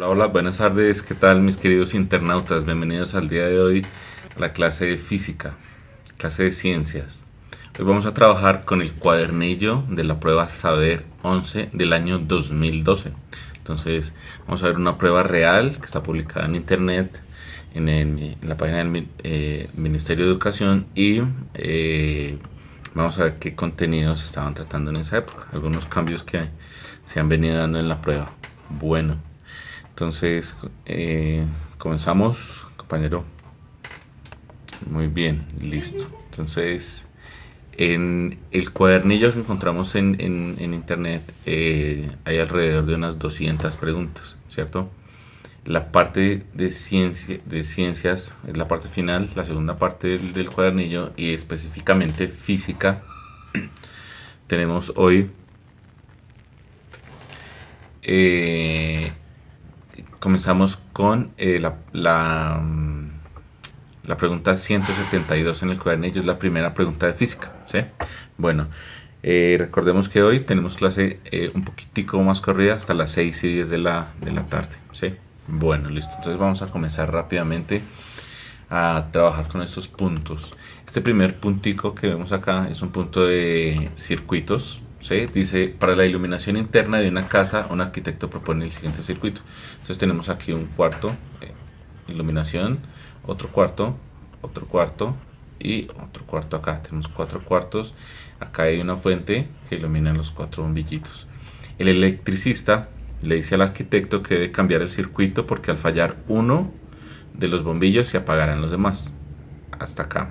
Hola, hola, buenas tardes. ¿Qué tal, mis queridos internautas? Bienvenidos al día de hoy a la clase de física, clase de ciencias. Hoy vamos a trabajar con el cuadernillo de la prueba Saber 11 del año 2012. Entonces, vamos a ver una prueba real que está publicada en internet, en la página del Ministerio de Educación y vamos a ver qué contenidos estaban tratando en esa época, algunos cambios que se han venido dando en la prueba. Bueno. Entonces, comenzamos, compañero. Muy bien, listo. Entonces, en el cuadernillo que encontramos en internet hay alrededor de unas 200 preguntas, ¿cierto? La parte de ciencias es la parte final, la segunda parte del cuadernillo y específicamente física. Tenemos hoy eh, comenzamos con la pregunta 172 en el cuadernillo, es la primera pregunta de física, ¿sí? Bueno, recordemos que hoy tenemos clase un poquitico más corrida hasta las 6:10 de la tarde, ¿sí? Bueno, listo, entonces vamos a comenzar rápidamente a trabajar con estos puntos. Este primer puntico que vemos acá es un punto de circuitos, ¿sí? Dice, para la iluminación interna de una casa, un arquitecto propone el siguiente circuito. Entonces tenemos aquí un cuarto, iluminación, otro cuarto y otro cuarto acá. Tenemos 4 cuartos. Acá hay una fuente que ilumina los 4 bombillitos. El electricista le dice al arquitecto que debe cambiar el circuito porque al fallar uno de los bombillos se apagarán los demás. Hasta acá.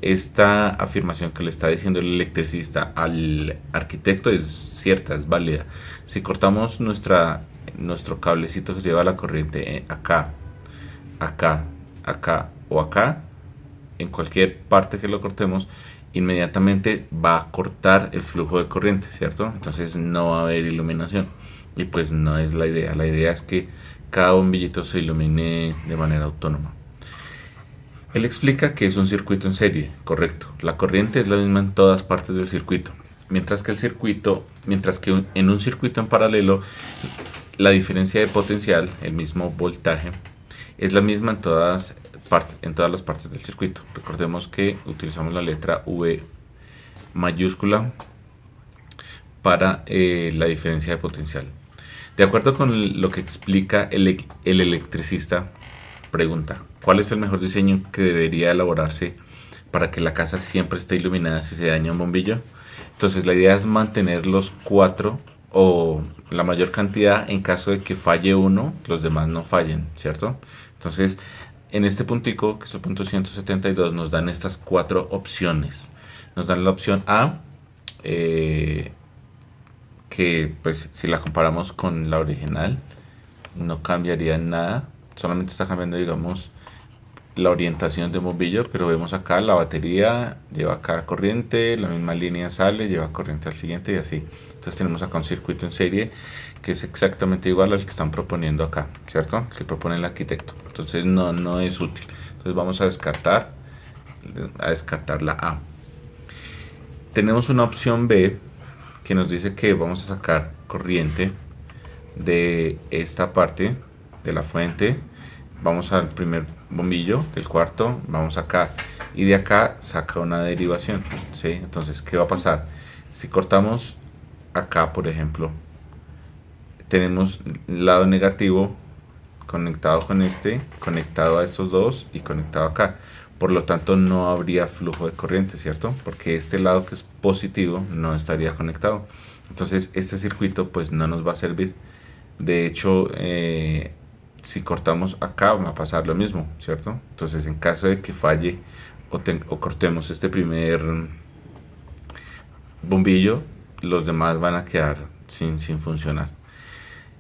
Esta afirmación que le está diciendo el electricista al arquitecto es cierta, es válida. Si cortamos nuestro cablecito que lleva la corriente acá, acá, acá o acá, en cualquier parte que lo cortemos, inmediatamente va a cortar el flujo de corriente, ¿cierto? Entonces no va a haber iluminación. Y pues no es la idea. La idea es que cada bombillito se ilumine de manera autónoma. Él explica que es un circuito en serie, correcto. La corriente es la misma en todas partes del circuito. Mientras que en un circuito en paralelo, la diferencia de potencial, el mismo voltaje, es la misma en todas las partes del circuito. Recordemos que utilizamos la letra V mayúscula para la diferencia de potencial. De acuerdo con lo que explica el electricista, pregunta, ¿cuál es el mejor diseño que debería elaborarse para que la casa siempre esté iluminada si se daña un bombillo? Entonces la idea es mantener los 4 o la mayor cantidad en caso de que falle uno, los demás no fallen, ¿cierto? Entonces en este puntico, que es el punto 172, nos dan estas 4 opciones. Nos dan la opción A, que pues si la comparamos con la original no cambiaría en nada, solamente está cambiando, digamos, la orientación de bombillo, pero vemos acá la batería lleva acá corriente, la misma línea sale, lleva corriente al siguiente y así. Entonces tenemos acá un circuito en serie que es exactamente igual al que están proponiendo acá, ¿cierto? Que propone el arquitecto. Entonces no es útil. Entonces vamos a descartar la A. Tenemos una opción B que nos dice que vamos a sacar corriente de esta parte de la fuente, vamos al primer bombillo del cuarto, vamos acá y de acá saca una derivación, ¿sí? Entonces, ¿qué va a pasar? Si cortamos acá, por ejemplo, tenemos lado negativo conectado con este, conectado a estos dos y conectado acá. Por lo tanto, no habría flujo de corriente, ¿cierto? Porque este lado que es positivo no estaría conectado. Entonces, este circuito pues no nos va a servir. De hecho, si cortamos acá va a pasar lo mismo, ¿cierto? Entonces, en caso de que falle o cortemos este primer bombillo, los demás van a quedar sin funcionar.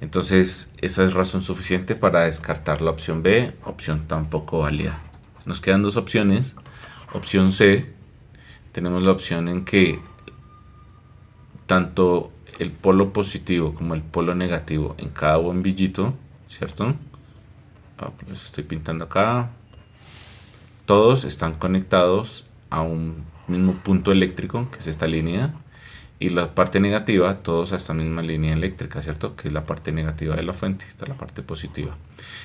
Entonces, esa es razón suficiente para descartar la opción B, opción tampoco válida. Nos quedan dos opciones. Opción C, tenemos la opción en que tanto el polo positivo como el polo negativo en cada bombillito, ¿cierto? Pues estoy pintando acá. Todos están conectados a un mismo punto eléctrico, que es esta línea. y la parte negativa, todos a esta misma línea eléctrica, ¿cierto? Que es la parte negativa de la fuente, esta es la parte positiva.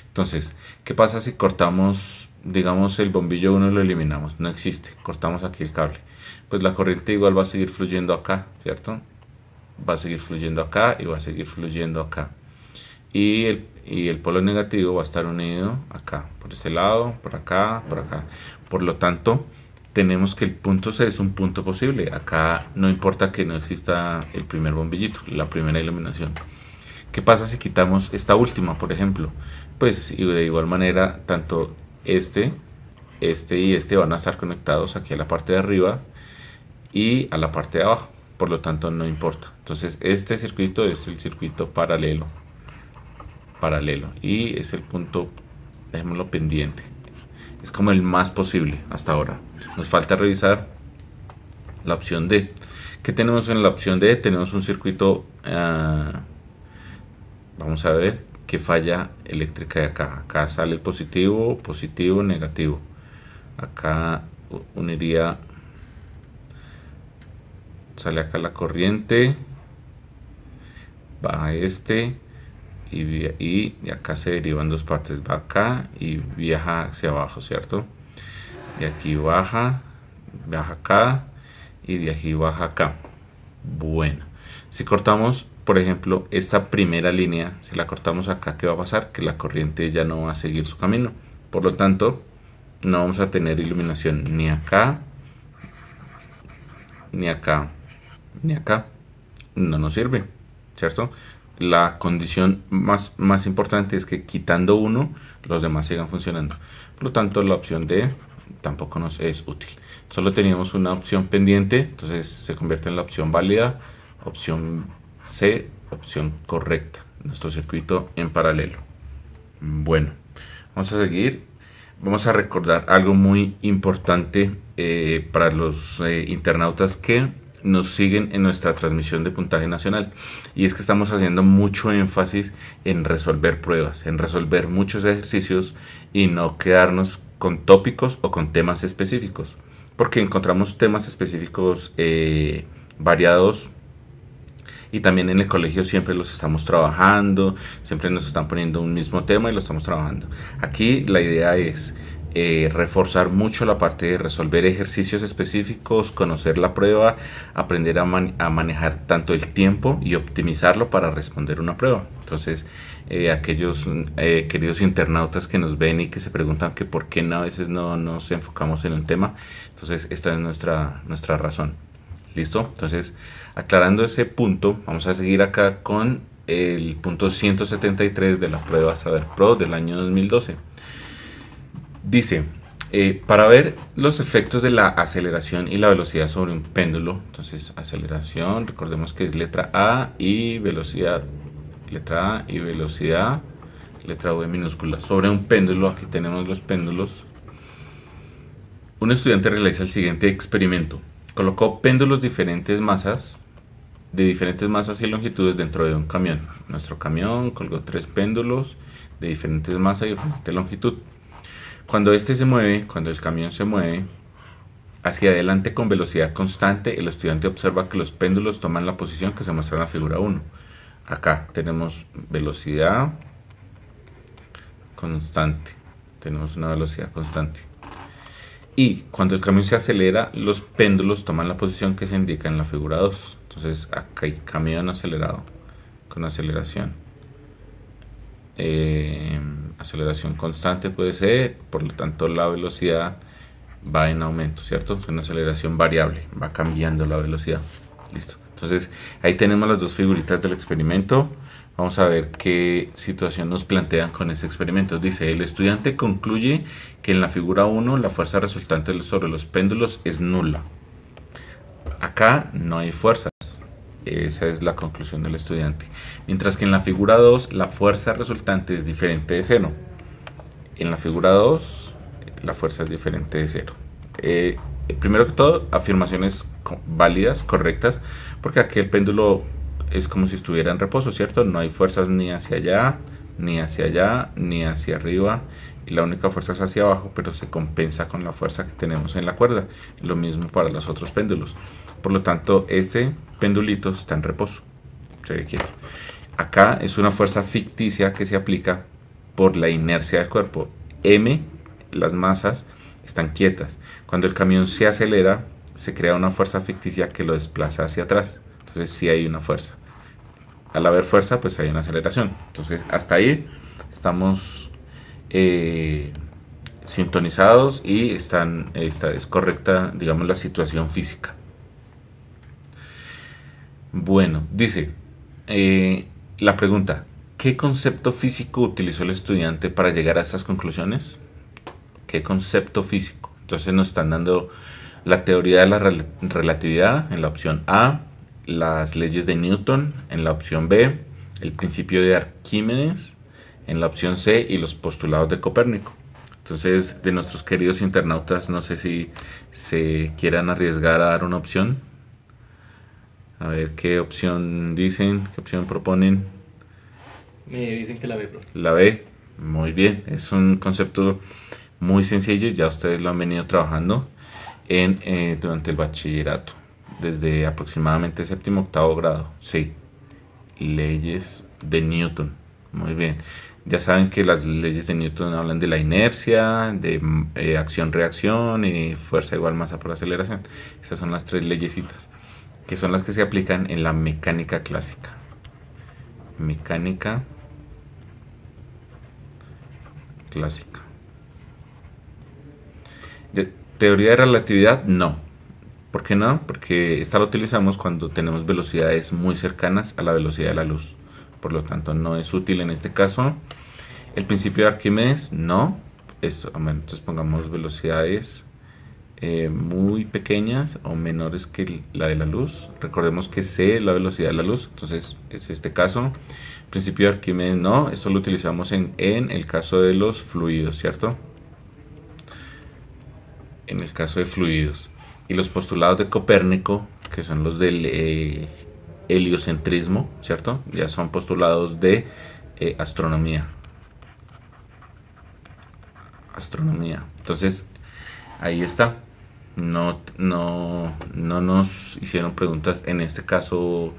Entonces, ¿qué pasa si cortamos, digamos, el bombillo 1 lo eliminamos? No existe, cortamos aquí el cable. Pues la corriente igual va a seguir fluyendo acá, ¿cierto? Va a seguir fluyendo acá y va a seguir fluyendo acá. Y el polo negativo va a estar unido acá, por este lado, por acá, por acá. Por lo tanto, tenemos que el punto C es un punto posible. Acá no importa que no exista el primer bombillito, la primera iluminación. ¿Qué pasa si quitamos esta última, por ejemplo? Pues y de igual manera, tanto este y este van a estar conectados aquí a la parte de arriba y a la parte de abajo. Por lo tanto, no importa. Entonces, este circuito es el circuito paralelo. Y es el punto, dejémoslo pendiente. Es como el más posible hasta ahora. Nos falta revisar la opción D. ¿Qué tenemos en la opción D? Tenemos un circuito, vamos a ver, que falla eléctrica de acá. Acá sale el positivo, positivo, negativo. Acá uniría, sale acá la corriente, va a este. Y de acá se derivan dos partes, va acá y viaja hacia abajo, ¿cierto? De aquí baja acá y de aquí baja acá. Bueno, si cortamos, por ejemplo, esta primera línea, si la cortamos acá, ¿qué va a pasar? Que la corriente ya no va a seguir su camino. Por lo tanto, no vamos a tener iluminación ni acá, ni acá, ni acá. No nos sirve, ¿cierto? La condición más importante es que quitando uno, los demás sigan funcionando. Por lo tanto, la opción D tampoco nos es útil. Solo teníamos una opción pendiente, entonces se convierte en la opción válida. Opción C, opción correcta. Nuestro circuito en paralelo. Bueno, vamos a seguir. Vamos a recordar algo muy importante para los internautas que nos siguen en nuestra transmisión de puntaje nacional, y es que estamos haciendo mucho énfasis en resolver pruebas, en resolver muchos ejercicios y no quedarnos con tópicos o con temas específicos, porque encontramos temas específicos variados, y también en el colegio siempre los estamos trabajando, siempre nos están poniendo un mismo tema y lo estamos trabajando. Aquí la idea es reforzar mucho la parte de resolver ejercicios específicos, conocer la prueba, aprender a manejar tanto el tiempo y optimizarlo para responder una prueba. Entonces, aquellos queridos internautas que nos ven y que se preguntan que por qué a veces no nos enfocamos en un tema, entonces esta es nuestra razón. ¿Listo? Entonces, aclarando ese punto, vamos a seguir acá con el punto 173 de la prueba Saber Pro del año 2012. Dice, para ver los efectos de la aceleración y la velocidad sobre un péndulo, entonces aceleración, recordemos que es letra A y velocidad, letra A y velocidad, letra V minúscula, sobre un péndulo. Aquí tenemos los péndulos. Un estudiante realiza el siguiente experimento. Colocó péndulos de diferentes masas y longitudes dentro de un camión. Nuestro camión colgó 3 péndulos de diferentes masas y diferente longitud. Cuando el camión se mueve hacia adelante con velocidad constante, el estudiante observa que los péndulos toman la posición que se muestra en la figura 1. Acá tenemos velocidad constante. Tenemos una velocidad constante. Y cuando el camión se acelera, los péndulos toman la posición que se indica en la figura 2. Entonces acá hay camión acelerado con aceleración. Aceleración constante puede ser, por lo tanto la velocidad va en aumento, ¿cierto? Es una aceleración variable, va cambiando la velocidad. Listo. Entonces ahí tenemos las dos figuritas del experimento. Vamos a ver qué situación nos plantean con ese experimento. Dice, el estudiante concluye que en la figura 1 la fuerza resultante sobre los péndulos es nula. Acá no hay fuerzas. Esa es la conclusión del estudiante. Mientras que en la figura 2 la fuerza resultante es diferente de 0. En la figura 2 la fuerza es diferente de 0. Primero que todo, afirmaciones válidas, correctas, porque aquí el péndulo es como si estuviera en reposo, ¿cierto? No hay fuerzas ni hacia allá ni hacia allá ni hacia arriba, y la única fuerza es hacia abajo, pero se compensa con la fuerza que tenemos en la cuerda. Lo mismo para los otros péndulos. Por lo tanto, este pendulito está en reposo, se ve quieto. Acá es una fuerza ficticia que se aplica por la inercia del cuerpo. M, las masas, están quietas. Cuando el camión se acelera, se crea una fuerza ficticia que lo desplaza hacia atrás. Entonces sí hay una fuerza. Al haber fuerza, pues hay una aceleración. Entonces hasta ahí estamos sintonizados y esta es correcta, digamos, la situación física. Bueno, dice la pregunta: ¿qué concepto físico utilizó el estudiante para llegar a estas conclusiones? ¿Qué concepto físico? Entonces nos están dando la teoría de la relatividad en la opción A, las leyes de Newton en la opción B, el principio de Arquímedes en la opción C y los postulados de Copérnico. Entonces, de nuestros queridos internautas, no sé si se quieran arriesgar a dar una opción. A ver qué opción dicen, qué opción proponen. Dicen que la B, profe. La B, muy bien, es un concepto muy sencillo, ya ustedes lo han venido trabajando durante el bachillerato, desde aproximadamente séptimo, octavo grado. Sí, leyes de Newton, muy bien. Ya saben que las leyes de Newton hablan de la inercia, de acción-reacción y fuerza igual masa por aceleración. Esas son las tres leyesitas, que son las que se aplican en la mecánica clásica. Mecánica clásica. De teoría de relatividad, no. ¿Por qué no? Porque esta la utilizamos cuando tenemos velocidades muy cercanas a la velocidad de la luz. Por lo tanto, no es útil en este caso. El principio de Arquímedes, no. Bueno, entonces pongamos velocidades muy pequeñas o menores que la de la luz. Recordemos que C es la velocidad de la luz, entonces es este caso. Principio de Arquímedes, no. Esto lo utilizamos en el caso de los fluidos, ¿cierto? En el caso de fluidos. Y los postulados de Copérnico, que son los del heliocentrismo, ¿cierto? Ya son postulados de astronomía. Astronomía. Entonces, ahí está. No nos hicieron preguntas en este caso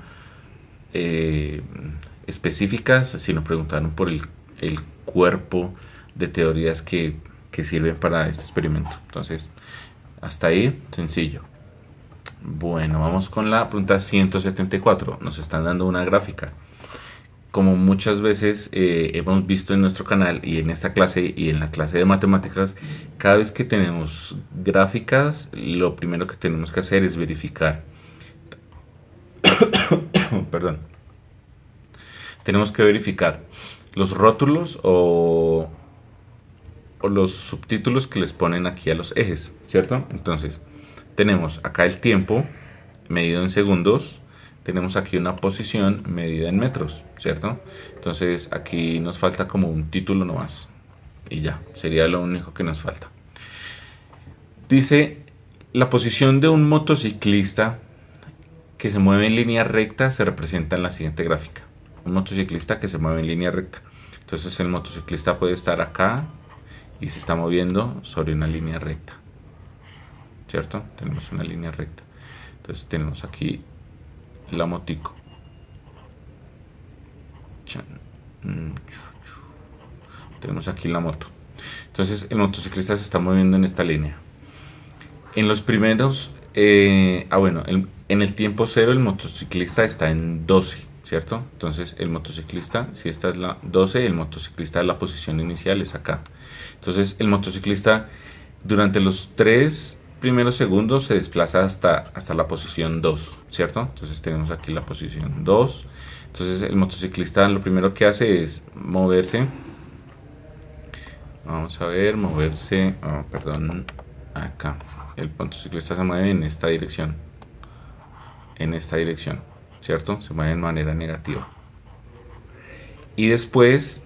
específicas, sino preguntaron por el cuerpo de teorías que sirven para este experimento. Entonces, hasta ahí, sencillo. Bueno, vamos con la pregunta 174. Nos están dando una gráfica. Como muchas veces hemos visto en nuestro canal y en esta clase y en la clase de matemáticas, cada vez que tenemos gráficas, lo primero que tenemos que hacer es verificar. Perdón. Tenemos que verificar los rótulos o los subtítulos que les ponen aquí a los ejes, ¿cierto? Entonces, tenemos acá el tiempo medido en segundos, tenemos aquí una posición medida en metros, ¿cierto? Entonces, aquí nos falta como un título nomás y ya, sería lo único que nos falta. Dice, la posición de un motociclista que se mueve en línea recta se representa en la siguiente gráfica. Un motociclista que se mueve en línea recta. Entonces, el motociclista puede estar acá y se está moviendo sobre una línea recta, ¿cierto? Tenemos una línea recta. Entonces tenemos aquí la motico. Tenemos aquí la moto. Entonces el motociclista se está moviendo en esta línea. En los primeros, bueno, en el tiempo cero el motociclista está en 12, ¿cierto? Entonces el motociclista, si esta es la 12, el motociclista la posición inicial es acá. Entonces el motociclista durante los 3 primeros segundos se desplaza hasta la posición 2, ¿cierto? Entonces tenemos aquí la posición 2. Entonces el motociclista lo primero que hace es moverse. Vamos a ver, moverse, perdón, acá. El motociclista se mueve en esta dirección. En esta dirección, ¿cierto? Se mueve de manera negativa. Y después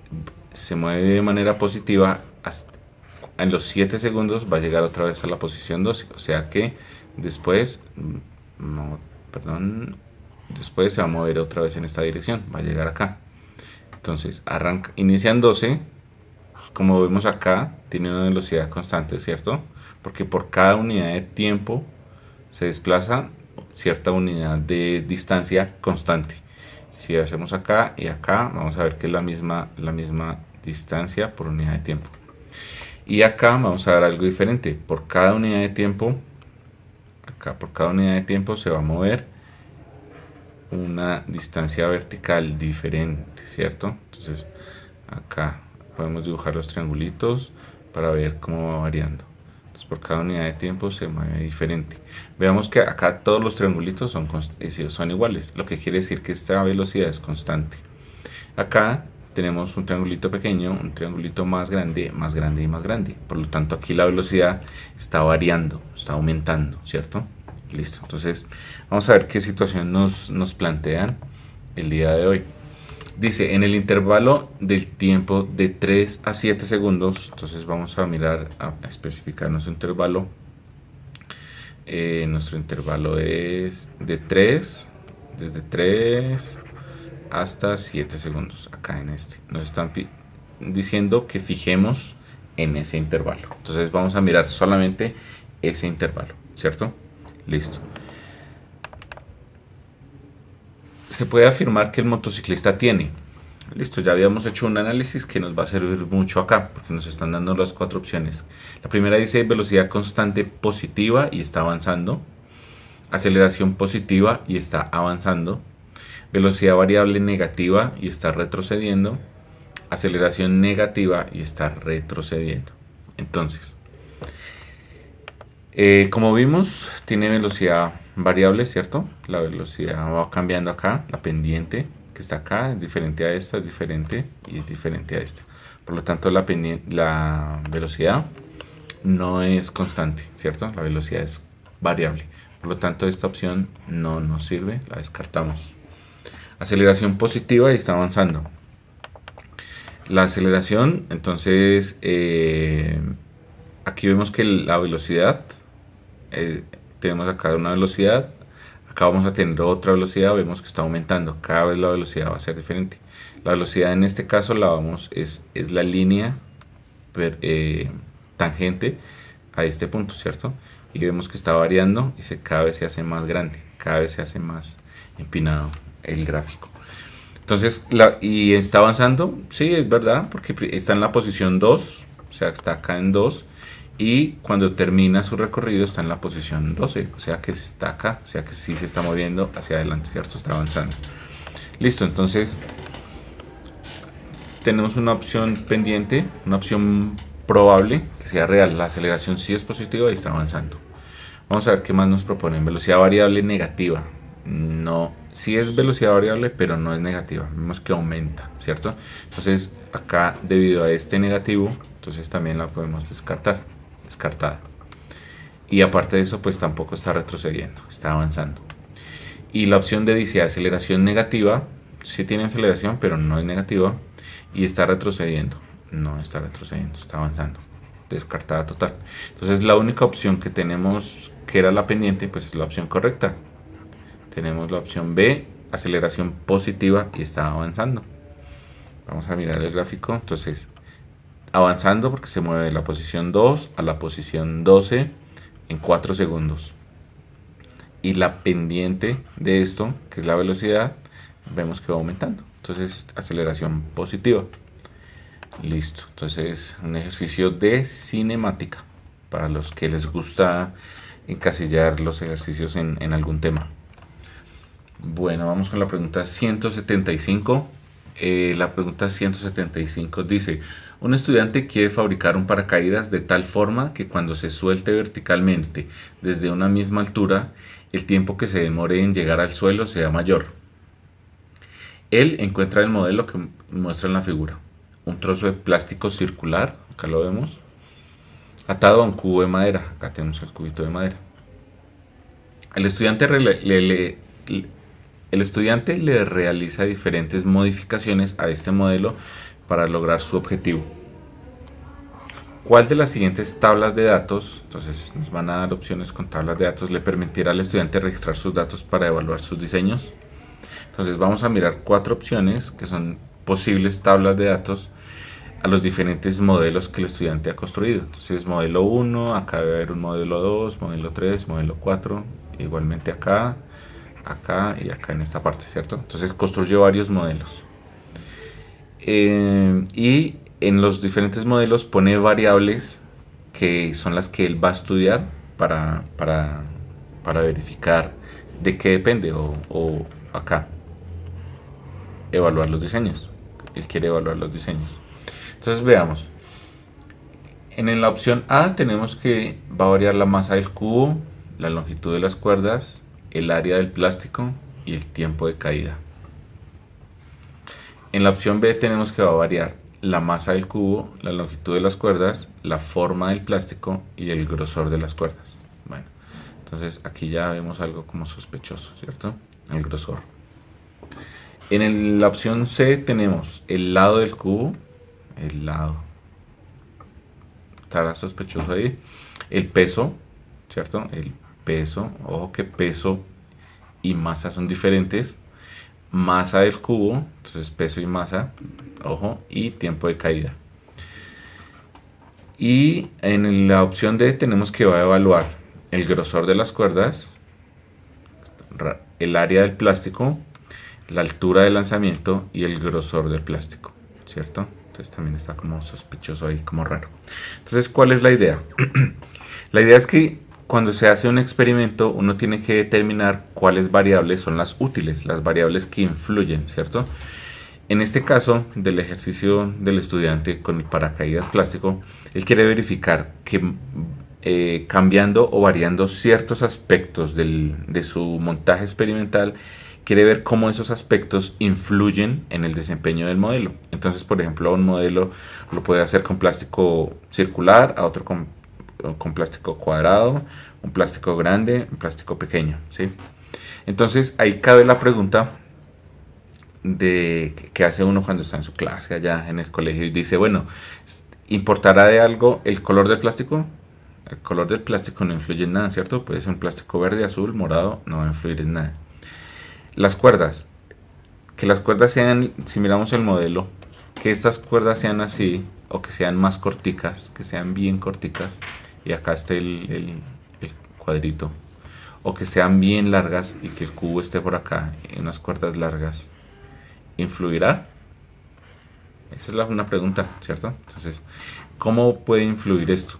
se mueve de manera positiva hasta en los 7 segundos va a llegar otra vez a la posición 12, o sea que después después se va a mover otra vez en esta dirección, va a llegar acá. Entonces, inician 12, como vemos acá, tiene una velocidad constante, ¿cierto? Porque por cada unidad de tiempo se desplaza cierta unidad de distancia constante. Si hacemos acá y acá, vamos a ver que es la misma distancia por unidad de tiempo. Y acá vamos a ver algo diferente. Por cada unidad de tiempo, acá por cada unidad de tiempo se va a mover una distancia vertical diferente, ¿cierto? Entonces acá podemos dibujar los triangulitos para ver cómo va variando. Entonces por cada unidad de tiempo se mueve diferente. Veamos que acá todos los triangulitos son iguales, lo que quiere decir que esta velocidad es constante. Acá tenemos un triangulito pequeño, un triangulito más grande y más grande. Por lo tanto aquí la velocidad está variando, está aumentando, ¿cierto? Listo, entonces vamos a ver qué situación nos plantean el día de hoy. Dice, en el intervalo del tiempo de 3 a 7 segundos, entonces vamos a mirar, a especificar nuestro intervalo. Nuestro intervalo es de 3, desde 3 hasta 7 segundos, acá en este. Nos están diciendo que fijemos en ese intervalo. Entonces vamos a mirar solamente ese intervalo, ¿cierto? Listo. Se puede afirmar que el motociclista tiene. Listo, ya habíamos hecho un análisis que nos va a servir mucho acá, porque nos están dando las 4 opciones. La primera dice velocidad constante positiva y está avanzando. Aceleración positiva y está avanzando. Velocidad variable negativa y está retrocediendo. Aceleración negativa y está retrocediendo. Entonces, como vimos, tiene velocidad variable, ¿cierto? La velocidad va cambiando acá, la pendiente que está acá es diferente a esta, es diferente y es diferente a esta. Por lo tanto, la velocidad no es constante, ¿cierto? La velocidad es variable. Por lo tanto, esta opción no nos sirve, la descartamos. Aceleración positiva y está avanzando. La aceleración, entonces, aquí vemos que la velocidad, tenemos acá una velocidad, acá vamos a tener otra velocidad, vemos que está aumentando, cada vez la velocidad va a ser diferente. La velocidad en este caso es la línea tangente a este punto, ¿cierto? Y vemos que está variando y cada vez se hace más grande, cada vez se hace más empinado el gráfico. Entonces, y está avanzando, sí, es verdad, porque está en la posición 2, o sea, está acá en 2, y cuando termina su recorrido está en la posición 12, o sea que está acá, o sea que sí se está moviendo hacia adelante, ¿cierto? Está avanzando. Listo, entonces tenemos una opción pendiente, una opción probable que sea real. La aceleración sí es positiva y está avanzando. Vamos a ver qué más nos proponen. Velocidad variable negativa. No, sí es velocidad variable, pero no es negativa. Vemos que aumenta, ¿cierto? Entonces acá, debido a este negativo, entonces también la podemos descartada. Y aparte de eso, pues tampoco está retrocediendo, está avanzando. Y la opción de dice aceleración negativa, sí tiene aceleración, pero no es negativa. Y está retrocediendo, no está retrocediendo, está avanzando, descartada total. Entonces la única opción que tenemos, que era la pendiente, pues es la opción correcta. Tenemos la opción B, aceleración positiva y está avanzando. Vamos a mirar el gráfico. Entonces, avanzando porque se mueve de la posición 2 a la posición 12 en 4 segundos. Y la pendiente de esto, que es la velocidad, vemos que va aumentando. Entonces, aceleración positiva. Listo. Entonces, un ejercicio de cinemática para los que les gusta encasillar los ejercicios en algún tema. Bueno, vamos con la pregunta 175. La pregunta 175 dice: un estudiante quiere fabricar un paracaídas de tal forma que cuando se suelte verticalmente desde una misma altura, el tiempo que se demore en llegar al suelo sea mayor. Él encuentra el modelo que muestra en la figura. Un trozo de plástico circular, acá lo vemos, atado a un cubo de madera. Acá tenemos el cubito de madera. El estudiante le realiza diferentes modificaciones a este modelo para lograr su objetivo. ¿Cuál de las siguientes tablas de datos, entonces nos van a dar opciones con tablas de datos, le permitirá al estudiante registrar sus datos para evaluar sus diseños? Entonces vamos a mirar 4 opciones que son posibles tablas de datos a los diferentes modelos que el estudiante ha construido. Entonces modelo 1, acá debe haber un modelo 2, modelo 3, modelo 4, igualmente acá, acá y acá en esta parte, ¿cierto? Entonces construyó varios modelos. Y en los diferentes modelos pone variables que son las que él va a estudiar para verificar de qué depende o acá evaluar los diseños. Él quiere evaluar los diseños. Entonces veamos. En la opción A tenemos que va a variar la masa del cubo, la longitud de las cuerdas, el área del plástico y el tiempo de caída. En la opción B tenemos que va a variar la masa del cubo, la longitud de las cuerdas, la forma del plástico y el grosor de las cuerdas. Bueno, entonces aquí ya vemos algo como sospechoso, ¿cierto? El grosor. En la opción C tenemos el lado del cubo, el lado, estará sospechoso ahí, el peso, ¿cierto? El peso, ojo que peso y masa son diferentes. Masa del cubo, entonces peso y masa, ojo, y tiempo de caída. Y en la opción D tenemos que va a evaluar el grosor de las cuerdas, el área del plástico, la altura de lanzamiento y el grosor del plástico, ¿cierto? Entonces también está como sospechoso ahí, como raro. Entonces, ¿cuál es la idea? La idea es que cuando se hace un experimento, uno tiene que determinar cuáles variables son las útiles, las variables que influyen, ¿cierto? En este caso del ejercicio del estudiante con el paracaídas plástico, él quiere verificar que cambiando o variando ciertos aspectos de su montaje experimental, quiere ver cómo esos aspectos influyen en el desempeño del modelo. Entonces, por ejemplo, un modelo lo puede hacer con plástico circular, a otro con plástico cuadrado, un plástico grande, un plástico pequeño, ¿sí? Entonces ahí cabe la pregunta de qué hace uno cuando está en su clase allá en el colegio y dice, bueno, ¿importará de algo el color del plástico? El color del plástico no influye en nada, ¿cierto? Puede ser un plástico verde, azul, morado, no va a influir en nada. Las cuerdas, que las cuerdas sean, si miramos el modelo, que estas cuerdas sean así o que sean más corticas, que sean bien corticas, y acá esté el cuadrito, o que sean bien largas y que el cubo esté por acá en unas cuerdas largas, ¿influirá? Esa es una pregunta, ¿cierto? Entonces, ¿cómo puede influir esto?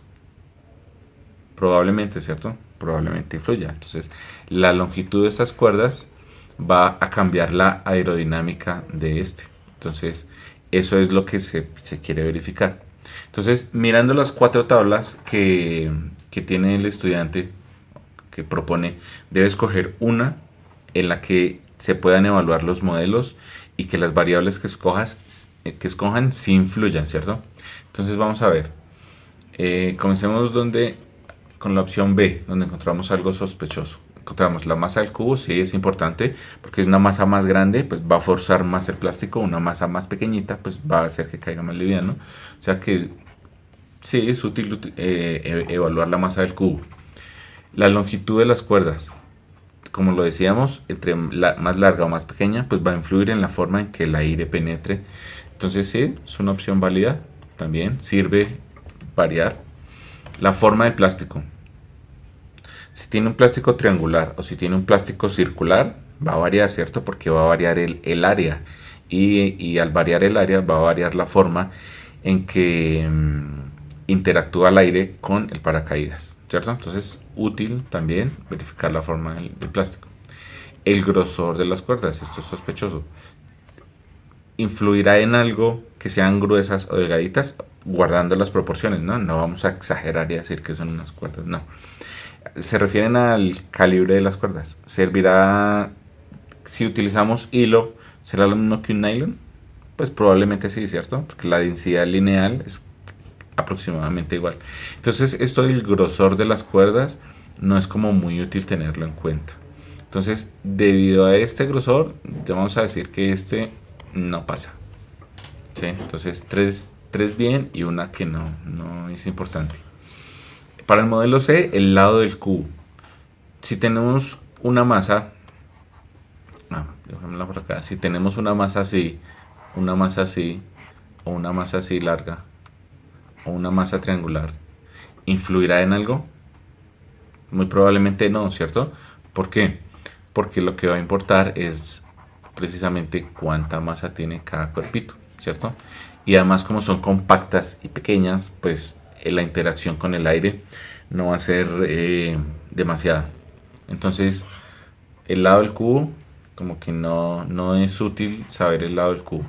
Probablemente, ¿cierto? Probablemente influya. Entonces, la longitud de estas cuerdas va a cambiar la aerodinámica de este. Entonces, eso es lo que se quiere verificar. Entonces, mirando las 4 tablas que tiene el estudiante, que propone, debe escoger una en la que se puedan evaluar los modelos y que las variables que escojan sí influyan, ¿cierto? Entonces, vamos a ver. Comencemos con la opción B, donde encontramos algo sospechoso. Encontramos la masa del cubo, sí es importante, porque es una masa más grande, pues va a forzar más el plástico. Una masa más pequeñita, pues va a hacer que caiga más liviano. O sea que sí es útil evaluar la masa del cubo. La longitud de las cuerdas, como lo decíamos, entre más larga o más pequeña, pues va a influir en la forma en que el aire penetre. Entonces sí, es una opción válida, también sirve variar. La forma del plástico. Si tiene un plástico triangular o si tiene un plástico circular, va a variar, ¿cierto? Porque va a variar el área. Y al variar el área, va a variar la forma en que interactúa el aire con el paracaídas, ¿cierto? Entonces, útil también verificar la forma del plástico. El grosor de las cuerdas, esto es sospechoso. ¿Influirá en algo que sean gruesas o delgaditas? Guardando las proporciones, ¿no? No vamos a exagerar y decir que son unas cuerdas, no. Se refieren al calibre de las cuerdas. ¿Servirá si utilizamos hilo? ¿Será lo mismo que un nylon? Pues probablemente sí, ¿cierto? Porque la densidad lineal es aproximadamente igual. Entonces esto del grosor de las cuerdas no es como muy útil tenerlo en cuenta. Entonces, debido a este grosor, te vamos a decir que este no pasa, ¿sí? Entonces, tres bien y una que no es importante. Para el modelo C, el lado del cubo. Si tenemos una masa, dejémosla por acá. Si tenemos una masa así, una masa así, o una masa así larga, o una masa triangular, ¿influirá en algo? Muy probablemente no, ¿cierto? ¿Por qué? Porque lo que va a importar es precisamente cuánta masa tiene cada cuerpito, ¿cierto? Y además como son compactas y pequeñas, pues la interacción con el aire no va a ser demasiada. Entonces, el lado del cubo, como que no es útil saber el lado del cubo.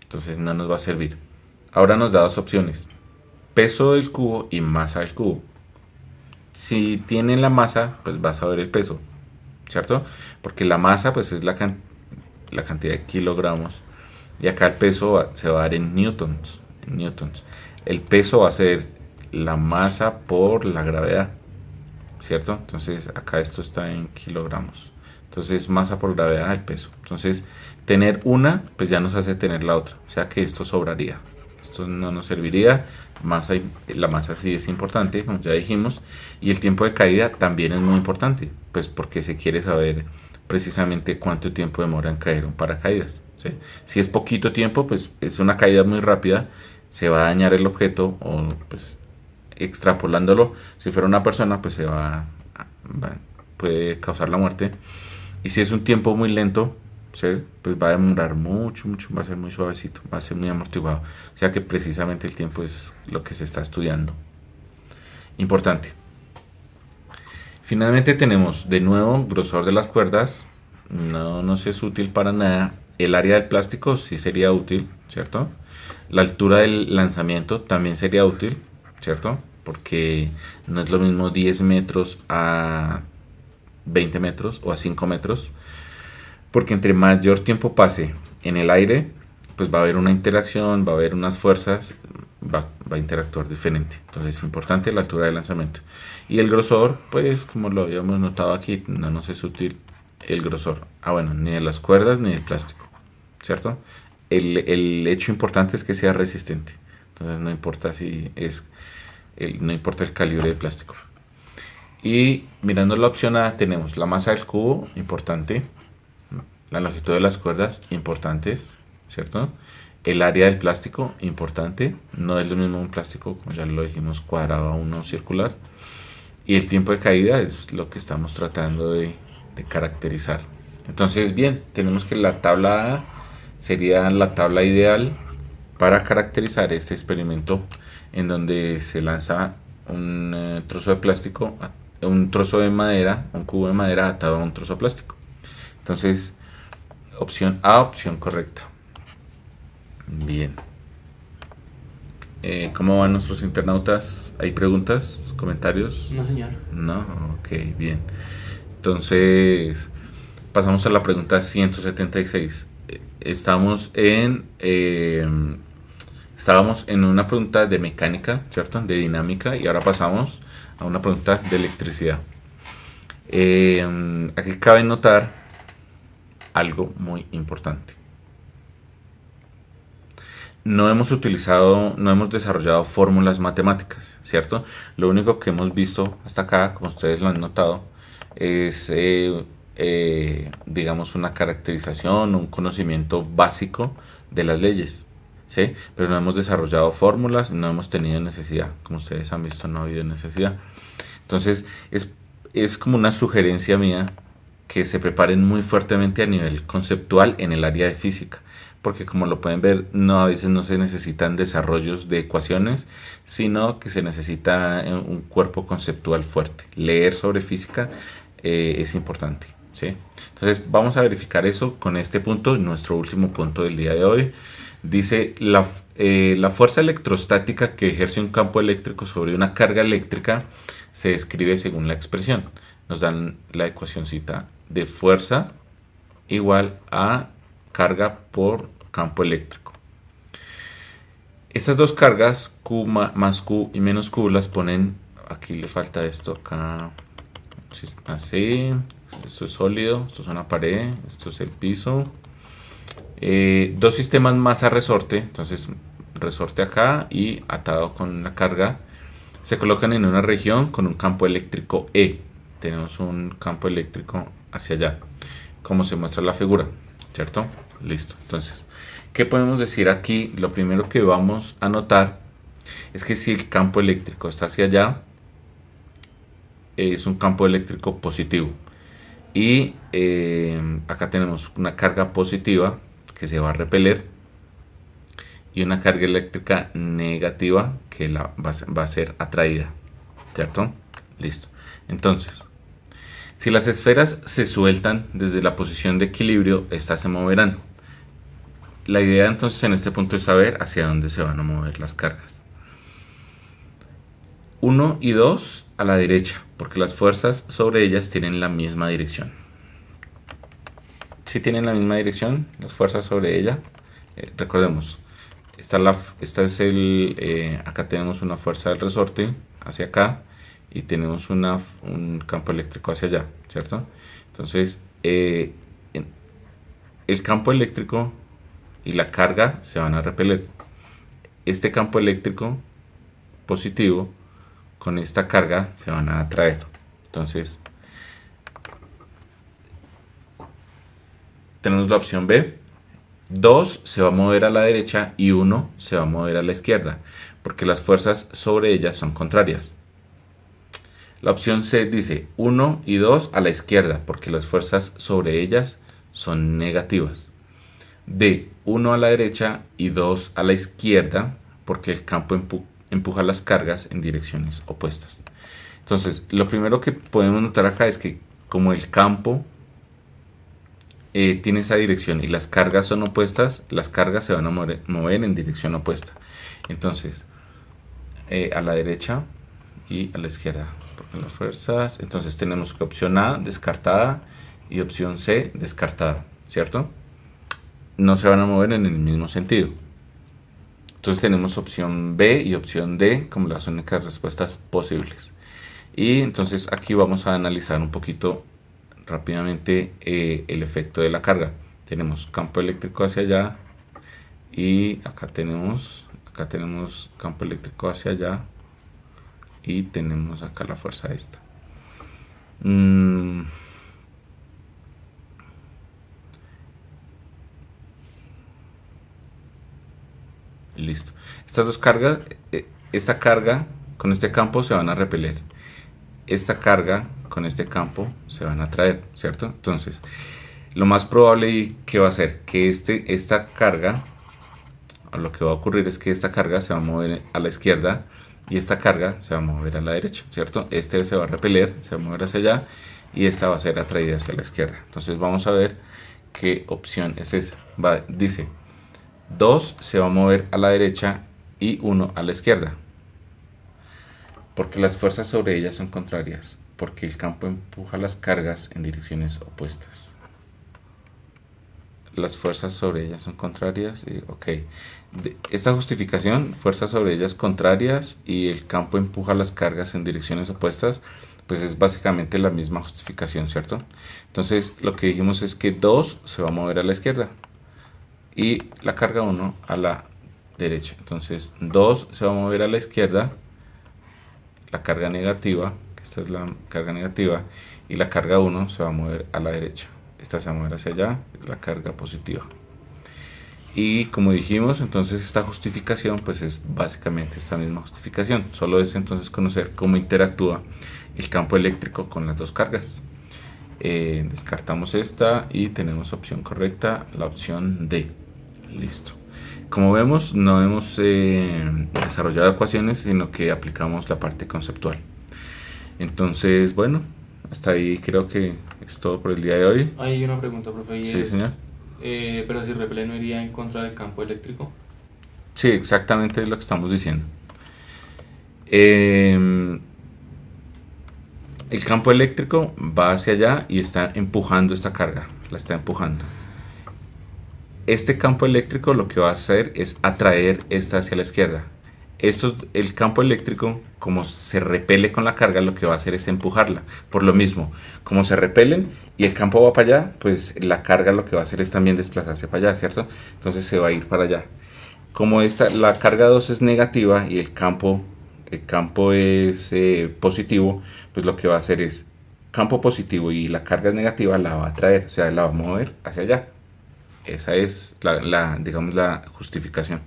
Entonces no nos va a servir. Ahora nos da dos opciones: peso del cubo y masa del cubo. Si tiene la masa, pues vas a ver el peso, ¿cierto? Porque la masa pues es la cantidad de kilogramos, y acá el peso se va a dar en newtons, El peso va a ser la masa por la gravedad, ¿cierto? Entonces acá esto está en kilogramos. Entonces masa por gravedad, el peso. Entonces tener una pues ya nos hace tener la otra, o sea que esto sobraría. Esto no nos serviría. La masa sí es importante, como ya dijimos, y el tiempo de caída también es muy importante, pues porque se quiere saber precisamente cuánto tiempo demora en caer un paracaídas, ¿sí? Si es poquito tiempo, pues es una caída muy rápida, se va a dañar el objeto, o pues extrapolándolo, si fuera una persona, pues puede causar la muerte. Y si es un tiempo muy lento, ¿sí? Pues va a demorar mucho, va a ser muy suavecito, va a ser muy amortiguado. O sea que precisamente el tiempo es lo que se está estudiando. Importante. Finalmente tenemos de nuevo grosor de las cuerdas. No nos es útil para nada. El área del plástico sí sería útil, ¿cierto? La altura del lanzamiento también sería útil, ¿cierto? Porque no es lo mismo 10 metros a 20 metros o a 5 metros. Porque entre mayor tiempo pase en el aire, pues va a haber una interacción, va a haber unas fuerzas, va a interactuar diferente. Entonces es importante la altura de lanzamiento. Y el grosor, pues como lo habíamos notado aquí, no nos es útil el grosor. Bueno, ni de las cuerdas ni del plástico, ¿cierto? El hecho importante es que sea resistente. Entonces no importa no importa el calibre del plástico. Y mirando la opción A tenemos la masa del cubo, importante. La longitud de las cuerdas, importantes, ¿cierto? El área del plástico, importante. No es lo mismo un plástico, como ya lo dijimos, cuadrado a uno circular. Y el tiempo de caída es lo que estamos tratando de caracterizar. Entonces, bien, tenemos que la tabla A sería la tabla ideal para caracterizar este experimento, en donde se lanza un trozo de plástico, un trozo de madera, un cubo de madera atado a un trozo de plástico. Entonces, opción A, opción correcta. Bien. ¿Cómo van nuestros internautas? ¿Hay preguntas? ¿Comentarios? No, señor. No, ok, bien. Entonces, pasamos a la pregunta 176. Estábamos en una pregunta de mecánica, ¿cierto? De dinámica, y ahora pasamos a una pregunta de electricidad. Aquí cabe notar algo muy importante. No hemos desarrollado fórmulas matemáticas, ¿cierto? Lo único que hemos visto hasta acá, como ustedes lo han notado, es, digamos, una caracterización, un conocimiento básico de las leyes, ¿sí? Pero no hemos desarrollado fórmulas, no hemos tenido necesidad. Como ustedes han visto, no ha habido necesidad. Entonces, es como una sugerencia mía que se preparen muy fuertemente a nivel conceptual en el área de física, porque como lo pueden ver, a veces no se necesitan desarrollos de ecuaciones, sino que se necesita un cuerpo conceptual fuerte. Leer sobre física es importante, ¿sí? Entonces vamos a verificar eso con este punto, nuestro último punto del día de hoy. Dice, la fuerza electrostática que ejerce un campo eléctrico sobre una carga eléctrica se describe según la expresión. Nos dan la ecuacióncita de fuerza igual a carga por campo eléctrico. Estas dos cargas, Q más Q y menos Q, las ponen, aquí le falta esto acá, así, esto es sólido, esto es una pared, esto es el piso. Dos sistemas masa-resorte, entonces resorte acá y atado con la carga, se colocan en una región con un campo eléctrico E. Tenemos un campo eléctrico hacia allá, como se muestra en la figura, ¿cierto? Listo. Entonces, ¿qué podemos decir aquí? Lo primero que vamos a notar es que si el campo eléctrico está hacia allá, es un campo eléctrico positivo. Y acá tenemos una carga positiva que se va a repeler y una carga eléctrica negativa que va a ser atraída, ¿cierto? Listo. Entonces, si las esferas se sueltan desde la posición de equilibrio, estas se moverán. La idea entonces en este punto es saber hacia dónde se van a mover las cargas. 1 y 2 a la derecha, porque las fuerzas sobre ellas tienen la misma dirección. Si tienen la misma dirección, las fuerzas sobre ella, recordemos, acá tenemos una fuerza del resorte hacia acá y tenemos un campo eléctrico hacia allá, ¿cierto? Entonces, el campo eléctrico y la carga se van a repeler. Este campo eléctrico positivo con esta carga se van a atraer. Entonces, tenemos la opción B. 2 se va a mover a la derecha y 1 se va a mover a la izquierda, porque las fuerzas sobre ellas son contrarias. La opción C dice 1 y 2 a la izquierda, porque las fuerzas sobre ellas son negativas. D, 1 a la derecha y 2 a la izquierda, porque el campo empuja las cargas en direcciones opuestas. Entonces, lo primero que podemos notar acá es que como el campo tiene esa dirección y las cargas son opuestas, las cargas se van a mover en dirección opuesta. Entonces, a la derecha y a la izquierda, porque las fuerzas, entonces tenemos que opción A descartada y opción C descartada, ¿cierto? No se van a mover en el mismo sentido. Entonces tenemos opción B y opción D como las únicas respuestas posibles. Y entonces aquí vamos a analizar un poquito rápidamente el efecto de la carga. Tenemos campo eléctrico hacia allá y acá tenemos campo eléctrico hacia allá y tenemos acá la fuerza esta. Listo. Estas dos cargas, esta carga con este campo se van a repeler. Esta carga con este campo se van a atraer, ¿cierto? Entonces, lo más probable que va a ser que esta carga, o lo que va a ocurrir es que esta carga se va a mover a la izquierda y esta carga se va a mover a la derecha, ¿cierto? Este se va a repeler, se va a mover hacia allá y esta va a ser atraída hacia la izquierda. Entonces vamos a ver qué opción es esa. Dice 2 se va a mover a la derecha y 1 a la izquierda, porque las fuerzas sobre ellas son contrarias, porque el campo empuja las cargas en direcciones opuestas. Las fuerzas sobre ellas son contrarias, ok. Esta justificación, fuerzas sobre ellas contrarias y el campo empuja las cargas en direcciones opuestas, pues es básicamente la misma justificación, ¿cierto? Entonces lo que dijimos es que 2 se va a mover a la izquierda y la carga 1 a la derecha. Entonces 2 se va a mover a la izquierda, la carga negativa, que esta es la carga negativa, y la carga 1 se va a mover a la derecha. Esta se va a mover hacia allá, la carga positiva. Y como dijimos, entonces esta justificación pues es básicamente esta misma justificación. Solo es entonces conocer cómo interactúa el campo eléctrico con las dos cargas. Descartamos esta y tenemos opción correcta, la opción D. Listo. Como vemos, no hemos desarrollado ecuaciones, sino que aplicamos la parte conceptual. Entonces, bueno, hasta ahí creo que es todo por el día de hoy. Hay una pregunta, profe. Sí, señor. Pero si repele no iría en contra del campo eléctrico. Sí, exactamente lo que estamos diciendo. El campo eléctrico va hacia allá y está empujando esta carga, la está empujando. Este campo eléctrico lo que va a hacer es atraer esta hacia la izquierda. El campo eléctrico, como se repele con la carga, lo que va a hacer es empujarla. Por lo mismo, como se repelen y el campo va para allá, pues la carga lo que va a hacer es también desplazarse para allá, ¿cierto? Entonces se va a ir para allá. Como la carga 2 es negativa y el campo es positivo, pues lo que va a hacer es campo positivo y la carga es negativa, la va a atraer, o sea, la va a mover hacia allá. Esa es digamos, la justificación,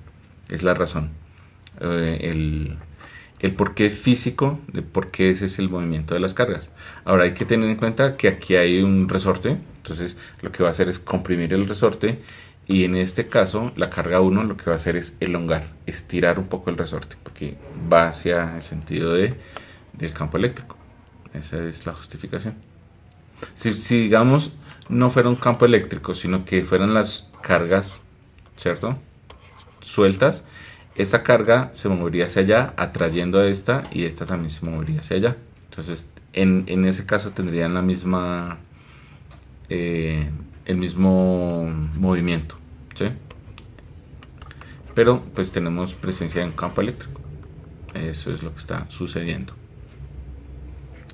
es la razón. El porqué físico de por qué ese es el movimiento de las cargas. Ahora hay que tener en cuenta que aquí hay un resorte, entonces lo que va a hacer es comprimir el resorte, y en este caso la carga 1 lo que va a hacer es elongar, estirar un poco el resorte, porque va hacia el sentido del campo eléctrico. Esa es la justificación. Si digamos no fuera un campo eléctrico, sino que fueran las cargas, ¿cierto?, sueltas, esta carga se movería hacia allá, atrayendo a esta, y esta también se movería hacia allá. Entonces, en ese caso tendrían la misma, el mismo movimiento, ¿sí? Pero pues tenemos presencia de un campo eléctrico. Eso es lo que está sucediendo.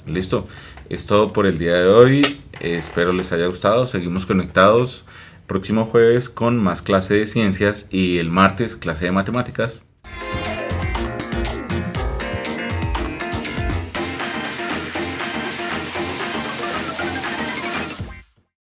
Listo, es todo por el día de hoy. Espero les haya gustado. Seguimos conectados próximo jueves con más clase de ciencias y el martes clase de matemáticas.